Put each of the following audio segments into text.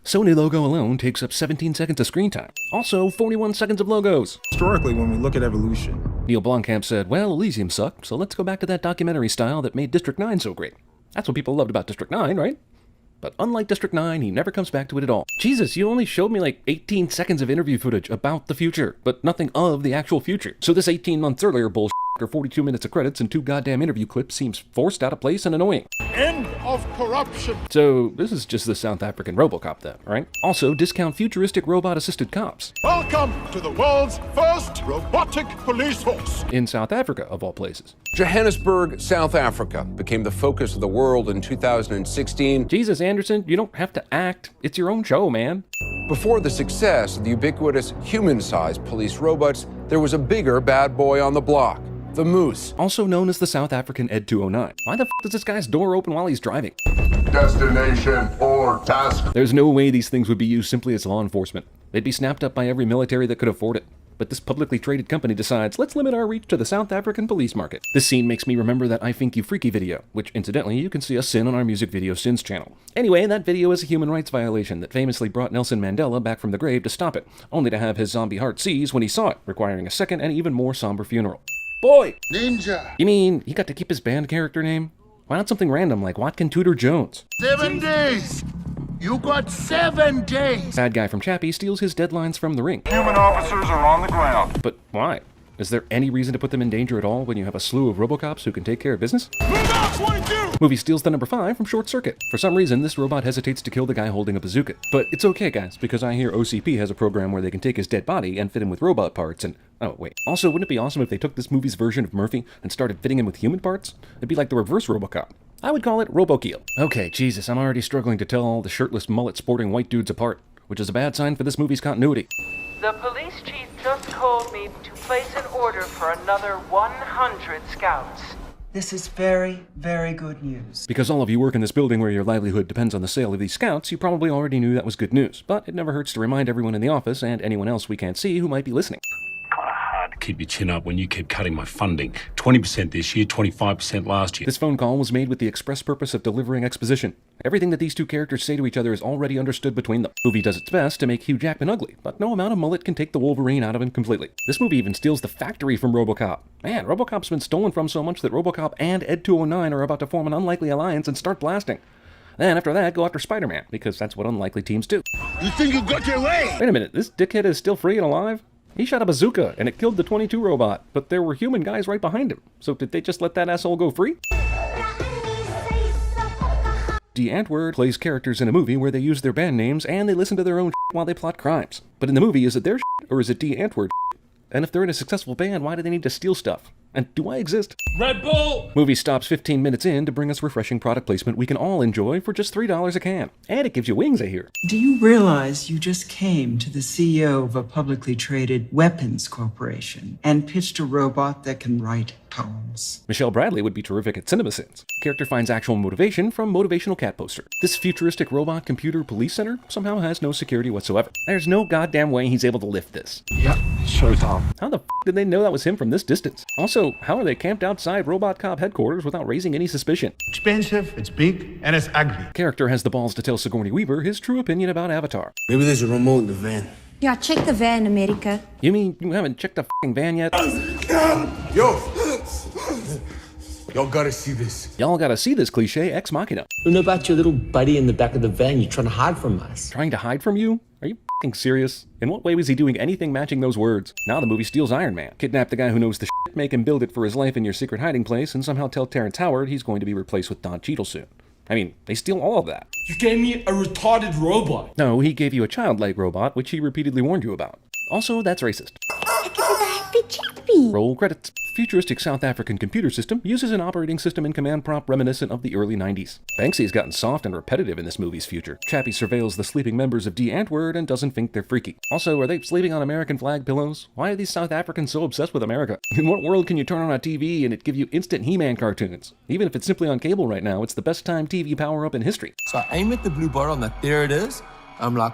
Sony logo alone takes up 17 seconds of screen time. Also, 41 seconds of logos. Historically, when we look at evolution, Neil Blomkamp said, well, Elysium sucked, so let's go back to that documentary style that made District 9 so great. That's what people loved about District 9, right? But unlike District 9, he never comes back to it at all. Jesus, you only showed me like 18 seconds of interview footage about the future, but nothing of the actual future. So this 18 months earlier bullshit after 42 minutes of credits and 2 goddamn interview clips seems forced, out of place, and annoying. End of corruption. So this is just the South African RoboCop then, right? Also, discount futuristic robot-assisted cops. Welcome to the world's first robotic police force. In South Africa, of all places. Johannesburg, South Africa, became the focus of the world in 2016. Jesus, Anderson, you don't have to act. It's your own show, man. Before the success of the ubiquitous human-sized police robots, there was a bigger bad boy on the block. The Moose. Also known as the South African Ed 209. Why the f does this guy's door open while he's driving? Destination or task. There's no way these things would be used simply as law enforcement. They'd be snapped up by every military that could afford it. But this publicly traded company decides, let's limit our reach to the South African police market. This scene makes me remember that I Think You Freaky video, which incidentally you can see a sin on our music video sins channel. Anyway, that video is a human rights violation that famously brought Nelson Mandela back from the grave to stop it, only to have his zombie heart seize when he saw it, requiring a second and even more somber funeral. Boy! Ninja. You mean he got to keep his band character name? Why not something random like Watkin Tudor Jones? 7 days. You got 7 days. Bad guy from Chappie steals his deadlines from The Ring. Human officers are on the ground. But why? Is there any reason to put them in danger at all when you have a slew of RoboCops who can take care of business? Move out, 22. Movie steals the number 5 from Short Circuit. For some reason, this robot hesitates to kill the guy holding a bazooka. But it's okay, guys, because I hear OCP has a program where they can take his dead body and fit him with robot parts and... Oh, wait. Also, wouldn't it be awesome if they took this movie's version of Murphy and started fitting him with human parts? It'd be like the reverse RoboCop. I would call it RoboKeel. Okay, Jesus, I'm already struggling to tell all the shirtless, mullet-sporting white dudes apart, which is a bad sign for this movie's continuity. The police chief just called me to place an order for another 100 scouts. This is very, very good news. Because all of you work in this building where your livelihood depends on the sale of these scouts, you probably already knew that was good news. But it never hurts to remind everyone in the office and anyone else we can't see who might be listening. Keep your chin up when you keep cutting my funding. 20% this year, 25% last year. This phone call was made with the express purpose of delivering exposition. Everything that these two characters say to each other is already understood between them. The movie does its best to make Hugh Jackman ugly, but no amount of mullet can take the Wolverine out of him completely. This movie even steals the factory from RoboCop. Man, RoboCop's been stolen from so much that RoboCop and Ed 209 are about to form an unlikely alliance and start blasting. Then after that, go after Spider-Man, because that's what unlikely teams do. You think you got your way? Wait a minute, this dickhead is still free and alive? He shot a bazooka, and it killed the 22 robot, but there were human guys right behind him. So did they just let that asshole go free? D. Antwoord plays characters in a movie where they use their band names and they listen to their own while they plot crimes. But in the movie, is it their or is it D. Antwoord? And if they're in a successful band, why do they need to steal stuff? And do I exist? Red Bull! Movie stops 15 minutes in to bring us refreshing product placement we can all enjoy for just $3 a can. And it gives you wings, I hear. Do you realize you just came to the CEO of a publicly traded weapons corporation and pitched a robot that can write poems? Michelle Bradley would be terrific at CinemaSins. Character finds actual motivation from motivational cat poster. This futuristic robot computer police center somehow has no security whatsoever. There's no goddamn way he's able to lift this. Yep, showtime. How the f did they know that was him from this distance? Also, how are they camped outside Robot Cop headquarters without raising any suspicion? Expensive, it's big, and it's ugly. Character has the balls to tell Sigourney Weaver his true opinion about Avatar. Maybe there's a remote in the van. Yeah, check the van, America. You mean you haven't checked the f***ing van yet? Yo! Y'all gotta see this. Y'all gotta see this cliche ex machina. We know about your little buddy in the back of the van you're trying to hide from us. Trying to hide from you? Are you f***ing serious? In what way was he doing anything matching those words? Now the movie steals Iron Man. Kidnap the guy who knows the shit, make him build it for his life in your secret hiding place, and somehow tell Terrence Howard he's going to be replaced with Don Cheadle soon. I mean, they steal all of that. You gave me a retarded robot. No, he gave you a childlike robot, which he repeatedly warned you about. Also, that's racist. Chappie. Roll credits. Futuristic South African computer system uses an operating system and command prompt reminiscent of the early 90s. Banksy's gotten soft and repetitive in this movie's future. Chappie surveils the sleeping members of D. Antwoord and doesn't think they're freaky. Also, are they sleeping on American flag pillows? Why are these South Africans so obsessed with America? In what world can you turn on a TV and it give you instant He-Man cartoons? Even if it's simply on cable right now, it's the best timed TV power-up in history. So I aim at the blue bar, I'm like, there it is. I'm like,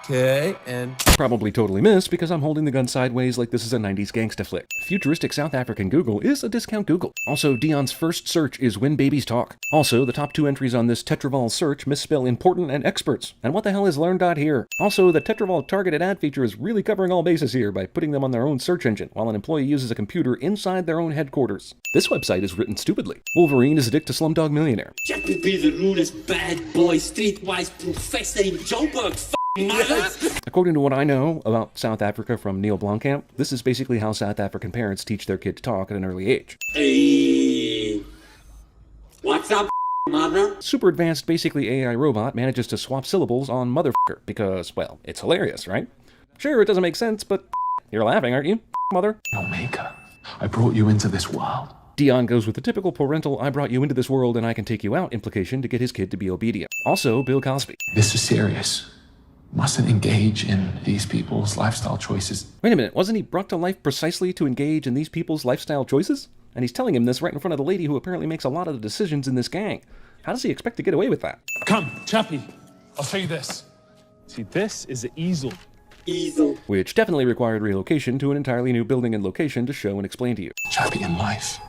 Okay, and Probably totally missed because I'm holding the gun sideways like this is a 90s gangsta flick. Futuristic South African Google is a discount Google. Also, Dion's first search is when babies talk. Also, the top 2 entries on this Tetraval search misspell important and experts. And what the hell is learn dot here? Also, the Tetraval targeted ad feature is really covering all bases here by putting them on their own search engine while an employee uses a computer inside their own headquarters. This website is written stupidly. Wolverine is addict to Slumdog Millionaire. Chappie be the rudest bad boy, streetwise professor in Joburg, mother! According to what I know about South Africa from Neil Blomkamp, this is basically how South African parents teach their kid to talk at an early age. Hey, what's up, mother? Super advanced, basically AI robot manages to swap syllables on motherfucker because, well, it's hilarious, right? Sure, it doesn't make sense, but you're laughing, aren't you, mother? Filmmaker, I brought you into this world. Dion goes with the typical parental I brought you into this world and I can take you out implication to get his kid to be obedient. Also, Bill Cosby. This is serious. Mustn't engage in these people's lifestyle choices. Wait a minute, wasn't he brought to life precisely to engage in these people's lifestyle choices? And he's telling him this right in front of the lady who apparently makes a lot of the decisions in this gang. How does he expect to get away with that? Come, Chappie, I'll show you this. See, this is an easel. Easel. Which definitely required relocation to an entirely new building and location to show and explain to you. Chappie, in life,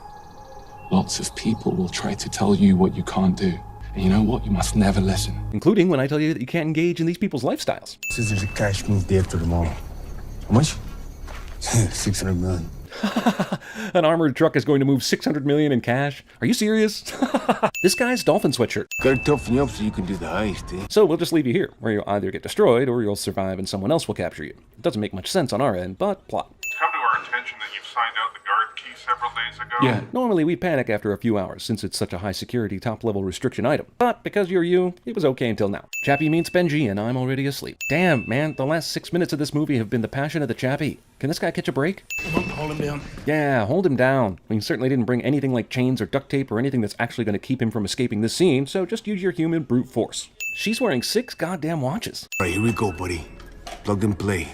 lots of people will try to tell you what you can't do. And you know what? You must never listen. Including when I tell you that you can't engage in these people's lifestyles. since there's a cash move day after tomorrow. How much? 600 million. An armored truck is going to move 600 million in cash? Are you serious? This guy's dolphin sweatshirt. Gotta toughen you up so you can do the heist, eh? So we'll just leave you here, where you'll either get destroyed or you'll survive and someone else will capture you. It doesn't make much sense on our end, but plot. It's come to our attention that you've signed out the guard key several days ago. Yeah, normally we'd panic after a few hours since it's such a high security top level restriction item. But because you're you, it was okay until now. Chappie meets Benji and I'm already asleep. Damn, man, the last 6 minutes of this movie have been the passion of the Chappie. Can this guy catch a break? Hold him down. Yeah, hold him down. We certainly didn't bring anything like chains or duct tape or anything that's actually going to keep him from escaping this scene, so just use your human brute force. She's wearing 6 goddamn watches. All right, here we go, buddy. Plug and play,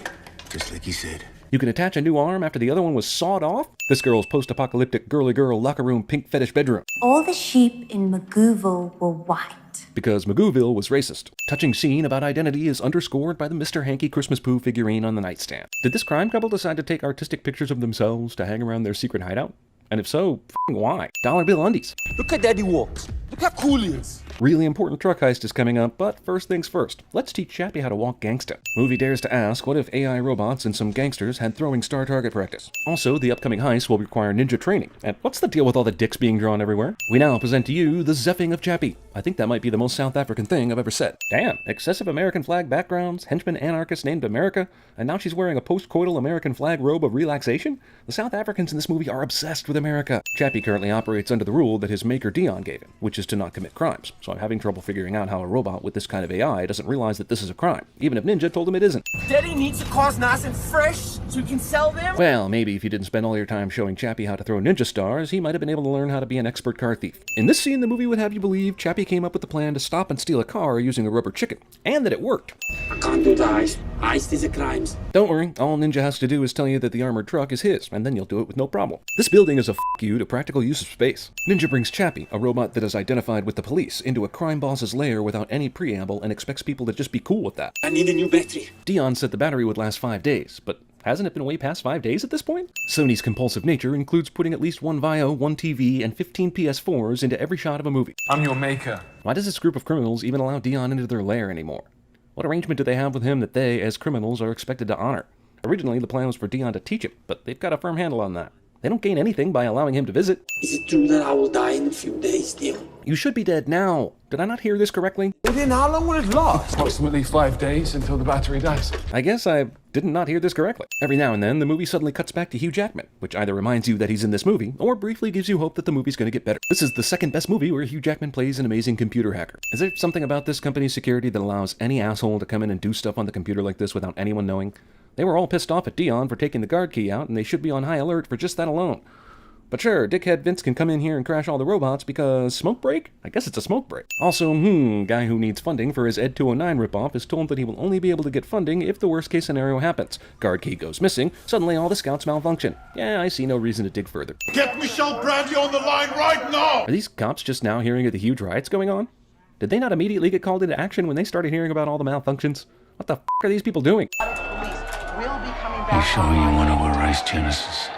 just like you said. You can attach a new arm after the other one was sawed off? This girl's post-apocalyptic girly girl locker room pink fetish bedroom. All the sheep in Magooville were white. Because Magooville was racist. Touching scene about identity is underscored by the Mr. Hanky Christmas Pooh figurine on the nightstand. Did this crime couple decide to take artistic pictures of themselves to hang around their secret hideout? And if so, why? Dollar bill undies. Look at Daddy walks. Look how cool he is. Really important truck heist is coming up, but first things first. Let's teach Chappie how to walk gangsta. Movie dares to ask, what if AI robots and some gangsters had throwing star target practice? Also, the upcoming heist will require ninja training. And what's the deal with all the dicks being drawn everywhere? We now present to you the Zeffing of Chappie. I think that might be the most South African thing I've ever said. Damn, excessive American flag backgrounds, henchman anarchist named America, and now she's wearing a post-coital American flag robe of relaxation? The South Africans in this movie are obsessed with America. Chappie currently operates under the rule that his maker Dion gave him, which is to not commit crimes. So I'm having trouble figuring out how a robot with this kind of AI doesn't realize that this is a crime, even if Ninja told him it isn't. Daddy needs the cars nice and fresh so you can sell them? Well, maybe if you didn't spend all your time showing Chappie how to throw ninja stars, he might have been able to learn how to be an expert car thief. In this scene, the movie would have you believe Chappie came up with the plan to stop and steal a car using a rubber chicken, and that it worked. I can't do the heist. Heist is a crime. Don't worry, all Ninja has to do is tell you that the armored truck is his, and then you'll do it with no problem. This building is a you to practical use of space. Ninja brings Chappie, a robot that is identified with the police, into a crime boss's lair without any preamble and expects people to just be cool with that. I need a new battery. Dion said the battery would last 5 days, but hasn't it been way past 5 days at this point? Sony's compulsive nature includes putting at least 1 Vio, 1 TV, and 15 PS4s into every shot of a movie. I'm your maker. Why does this group of criminals even allow Dion into their lair anymore? What arrangement do they have with him that they, as criminals, are expected to honor? Originally, the plan was for Dion to teach him, but they've got a firm handle on that. They don't gain anything by allowing him to visit. Is it true that I will die in a few days, Dion? You should be dead now. Did I not hear this correctly? Then how long will it last? Approximately 5 days until the battery dies. I guess I did not hear this correctly. Every now and then, the movie suddenly cuts back to Hugh Jackman, which either reminds you that he's in this movie, or briefly gives you hope that the movie's going to get better. This is the second best movie where Hugh Jackman plays an amazing computer hacker. Is there something about this company's security that allows any asshole to come in and do stuff on the computer like this without anyone knowing? They were all pissed off at Dion for taking the guard key out, and they should be on high alert for just that alone. But sure, dickhead Vince can come in here and crash all the robots because smoke break? I guess it's a smoke break. Also, guy who needs funding for his Ed 209 ripoff is told that he will only be able to get funding if the worst case scenario happens. Guard key goes missing, suddenly all the scouts malfunction. Yeah, I see no reason to dig further. Get Michelle Brandy on the line right now! Are these cops just now hearing of the huge riots going on? Did they not immediately get called into action when they started hearing about all the malfunctions? What the f are these people doing? You sure you want to erase Genesis?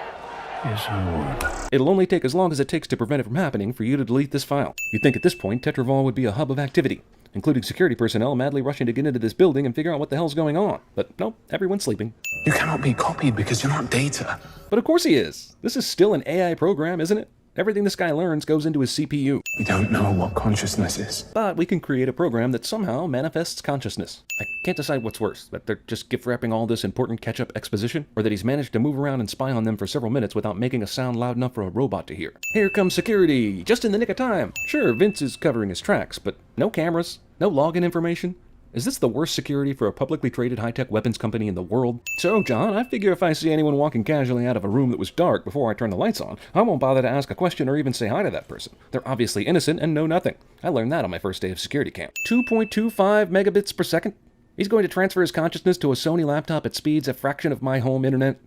Yes, I would. It'll only take as long as it takes to prevent it from happening for you to delete this file. You'd think at this point Tetraval would be a hub of activity, including security personnel madly rushing to get into this building and figure out what the hell's going on. But nope, everyone's sleeping. You cannot be copied because you're not data. But of course he is. This is still an AI program, isn't it? Everything this guy learns goes into his CPU. We don't know what consciousness is. But we can create a program that somehow manifests consciousness. I can't decide what's worse, that they're just gift wrapping all this important catch-up exposition, or that he's managed to move around and spy on them for several minutes without making a sound loud enough for a robot to hear. Here comes security, just in the nick of time. Sure, Vince is covering his tracks, but no cameras, no login information. Is this the worst security for a publicly traded high-tech weapons company in the world? So, John, I figure if I see anyone walking casually out of a room that was dark before I turn the lights on, I won't bother to ask a question or even say hi to that person. They're obviously innocent and know nothing. I learned that on my first day of security camp. 2.25 megabits per second? He's going to transfer his consciousness to a Sony laptop at speeds a fraction of my home internet?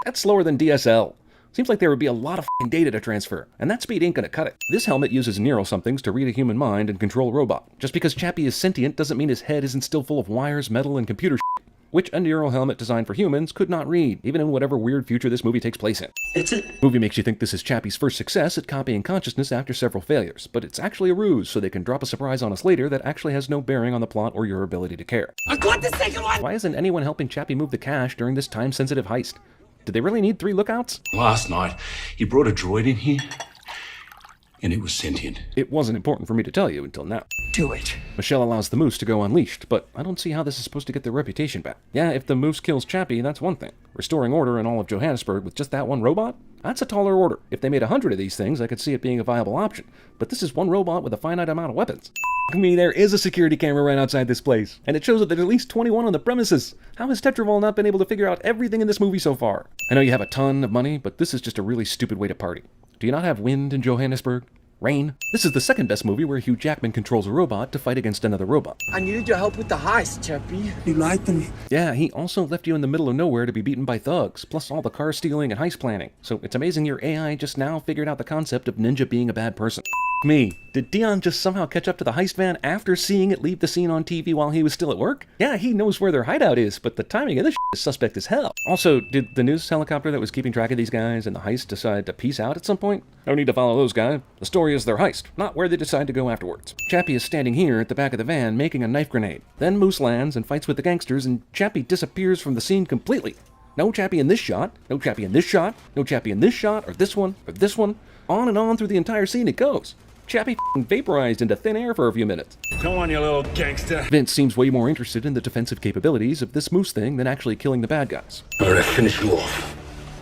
That's slower than DSL. Seems like there would be a lot of f***ing data to transfer, and that speed ain't gonna cut it. This helmet uses neural somethings to read a human mind and control a robot. Just because Chappie is sentient doesn't mean his head isn't still full of wires, metal, and computer shit, which a neural helmet designed for humans could not read, even in whatever weird future this movie takes place in. That's it. Movie makes you think this is Chappie's first success at copying consciousness after several failures, but it's actually a ruse so they can drop a surprise on us later that actually has no bearing on the plot or your ability to care. I got the second one! Why isn't anyone helping Chappie move the cash during this time-sensitive heist? Did they really need 3 lookouts? Last night, he brought a droid in here, and it was sentient. It wasn't important for me to tell you until now. Do it. Michelle allows the moose to go unleashed, but I don't see how this is supposed to get their reputation back. Yeah, if the moose kills Chappie, that's one thing. Restoring order in all of Johannesburg with just that one robot? That's a taller order. If they made 100 of these things, I could see it being a viable option. But this is one robot with a finite amount of weapons. I mean, there is a security camera right outside this place, and it shows that there's at least 21 on the premises. How has Tetraval not been able to figure out everything in this movie so far? I know you have a ton of money, but this is just a really stupid way to party. Do you not have wind in Johannesburg? Rain? This is the second best movie where Hugh Jackman controls a robot to fight against another robot. I needed your help with the heist, Chappie. You lied to me. Yeah, he also left you in the middle of nowhere to be beaten by thugs, plus all the car stealing and heist planning. So it's amazing your AI just now figured out the concept of Ninja being a bad person. Me. Did Dion just somehow catch up to the heist van after seeing it leave the scene on TV while he was still at work? Yeah, he knows where their hideout is, but the timing of this is suspect as hell. Also, did the news helicopter that was keeping track of these guys and the heist decide to peace out at some point? No need to follow those guys. The story is their heist, not where they decide to go afterwards. Chappie is standing here at the back of the van making a knife grenade. Then Moose lands and fights with the gangsters, and Chappie disappears from the scene completely. No Chappie in this shot, no Chappie in this shot, no Chappie in this shot, or this one, or this one. On and on through the entire scene it goes. Chappie vaporized into thin air for a few minutes. Come on, you little gangster. Vince seems way more interested in the defensive capabilities of this moose thing than actually killing the bad guys. I'm gonna finish you off.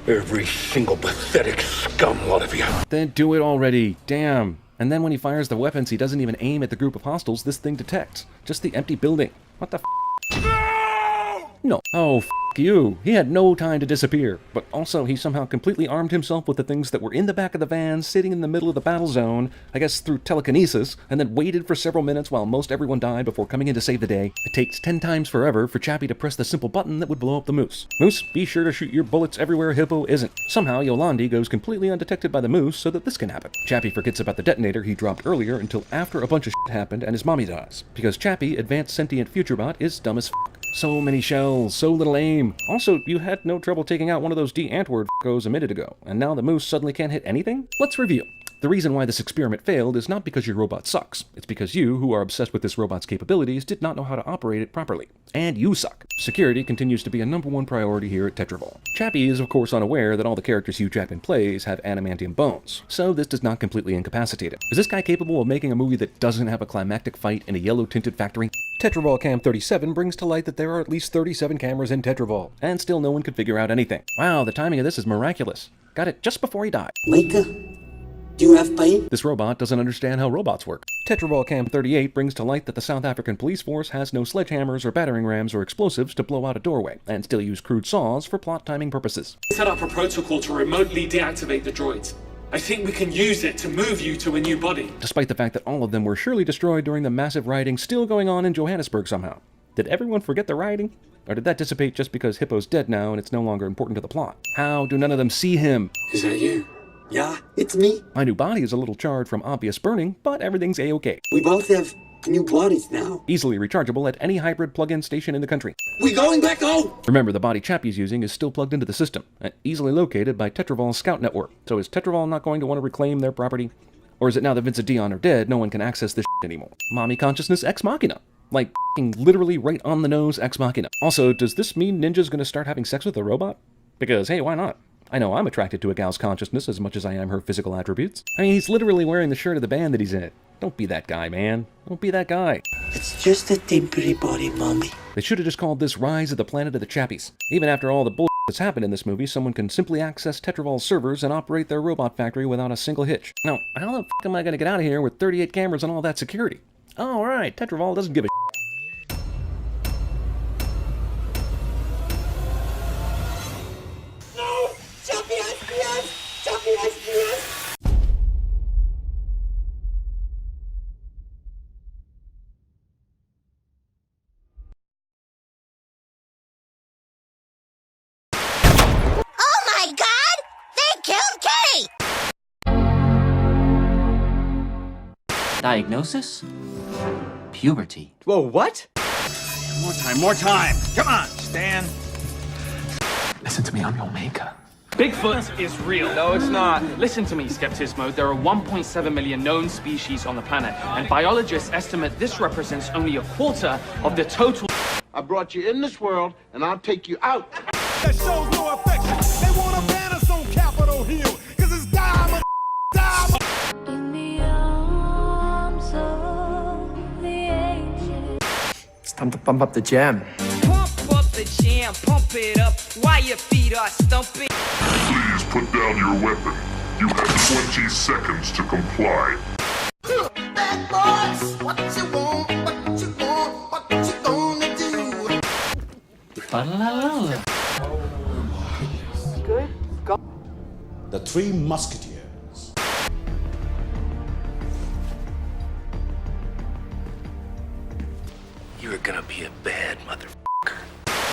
Every single pathetic scum lot of you. Then do it already. Damn. And then when he fires the weapons, he doesn't even aim at the group of hostiles this thing detects. Just the empty building. What the f***? No. Oh, f*** you. He had no time to disappear. But also, he somehow completely armed himself with the things that were in the back of the van, sitting in the middle of the battle zone, I guess through telekinesis, and then waited for several minutes while most everyone died before coming in to save the day. It takes 10 times forever for Chappie to press the simple button that would blow up the moose. Moose, be sure to shoot your bullets everywhere Hippo isn't. Somehow, Yolandi goes completely undetected by the moose so that this can happen. Chappie forgets about the detonator he dropped earlier until after a bunch of shit happened and his mommy dies. Because Chappie, advanced sentient futurebot, is dumb as f***. So many shells, so little aim. Also, you had no trouble taking out one of those D-Antwoord f***os a minute ago, and now the moose suddenly can't hit anything? Let's review. The reason why this experiment failed is not because your robot sucks. It's because you, who are obsessed with this robot's capabilities, did not know how to operate it properly. And you suck. Security continues to be a #1 priority here at Tetraval. Chappie is of course unaware that all the characters Hugh Jackman plays have adamantium bones, so this does not completely incapacitate him. Is this guy capable of making a movie that doesn't have a climactic fight in a yellow-tinted factory? Tetraval Cam 37 brings to light that there are at least 37 cameras in Tetraval, and still no one could figure out anything. Wow, the timing of this is miraculous. Got it just before he died. Micah, do you have pain? This robot doesn't understand how robots work. Tetraval Cam 38 brings to light that the South African police force has no sledgehammers or battering rams or explosives to blow out a doorway, and still use crude saws for plot timing purposes. Set up a protocol to remotely deactivate the droids. I think we can use it to move you to a new body. Despite the fact that all of them were surely destroyed during the massive rioting still going on in Johannesburg somehow. Did everyone forget the rioting? Or did that dissipate just because Hippo's dead now and it's no longer important to the plot? How do none of them see him? Is that you? Yeah, it's me. My new body is a little charred from obvious burning, but everything's a-okay. We both have new bodies now. Easily rechargeable at any hybrid plug-in station in the country. We going back home? Remember, the body Chappie's using is still plugged into the system, and easily located by Tetravol's scout network. So is Tetraval not going to want to reclaim their property? Or is it now that Vince and Dion are dead, no one can access this shit anymore? Mommy consciousness ex machina. Like, literally right on the nose ex machina. Also, does this mean Ninja's gonna start having sex with a robot? Because, hey, why not? I know I'm attracted to a gal's consciousness as much as I am her physical attributes. I mean, he's literally wearing the shirt of the band that he's in. Don't be that guy, man. Don't be that guy. It's just a temporary body, Mommy. They should have just called this Rise of the Planet of the Chappies. Even after all the bullshit that's happened in this movie, someone can simply access Tetravol's servers and operate their robot factory without a single hitch. Now, how the f*** am I gonna get out of here with 38 cameras and all that security? Oh, right, Tetraval doesn't give a No! Chappie SPS! Chappie SPS! Oh my God! They killed Kitty! Diagnosis? Puberty. Whoa, what? More time. Come on, Stan. Listen to me, I'm your maker. Bigfoot is real. No, it's not. Listen to me, Skeptismo. There are 1.7 million known species on the planet, and biologists estimate this represents only a quarter of the total. I brought you in this world, and I'll take you out. That shows no affection. They want to ban us on Capitol Hill, because it's diamond. In the arms of the ages. It's time to pump up the jam. Pump up the jam, pump it up while your feet are stumping. Please put down your weapon. You have 20 seconds to comply. Bad boys, what you want, what you want, what you gonna do? Good. Go. The Three Musketeers. You're gonna be a bad motherfucker.